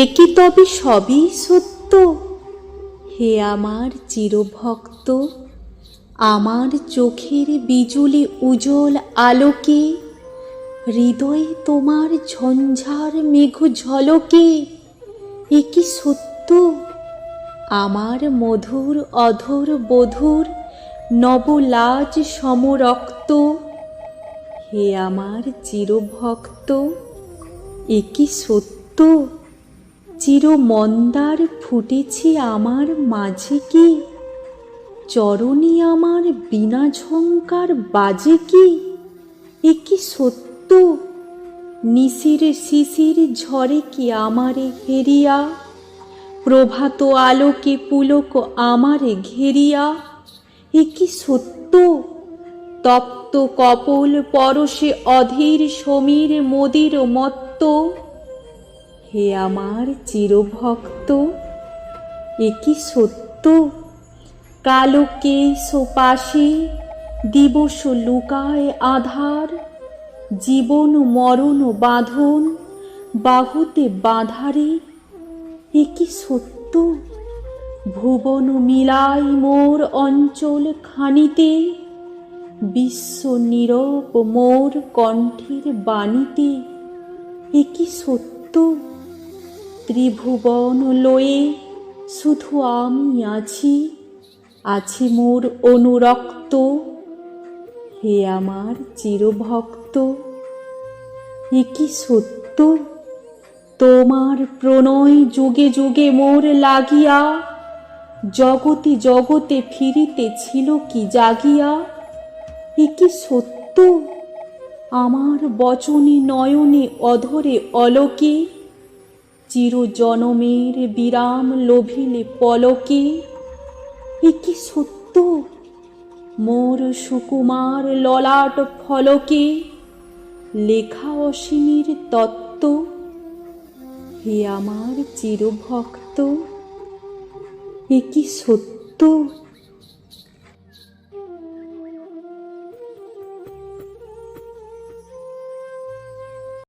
একি তবে সবই সত্য? হে আমার চিরভক্ত, আমার চোখের বিজুলি উজ্জ্বল আলোকে, হৃদয়ে তোমার ঝঞ্ঝার মেঘ ঝলকে, একি সত্য? আমার মধুর অধর বধুর নবলাজ সমরক্ত, হে আমার চিরভক্ত, একি সত্য? চিরমন্দার ফুটেছে আমার মাঝে কি, চরণে আমার বীণা ঝঙ্কার বাজে কি, একি সত্য? নিশির শিশির ঝরে কি আমারে হেরিয়া, প্রভাত আলোকে পুলক আমারে ঘেরিয়া, একি সত্য? তপ্ত কপোল পরশে অধীর সমীর মদির মত্ত, হে আমার চিরভক্ত, একি সত্য? কালো কেশ পাশে দিবস লুকায় আধার, জীবন মরণ বাঁধন বাহুতে বাঁধারে, একি সত্য? ভুবন মিলাই মোর অঞ্চল খানিতে, বিশ্ব নীরব মোর কণ্ঠের বাণীতে, একি সত্য? ত্রিভুবন লয়ে শুধু আমি আছি, আছে মোর অনুরক্ত, হে আমার চিরভক্ত, একি সত্য? তোমার প্রণয় যুগে যুগে মোর লাগিয়া, জগতে জগতে ফিরিতে ছিল কি জাগিয়া, একি সত্য? আমার বচনে নয়নে অধরে অলোকে, চিরজনমের বিরাম লোভিলে পলকে, একি সত্য? মোর সুকুমার ললাট ফলকে লেখা অসীমের তত্ত্ব, হে আমার চিরভক্ত, একি সত্য?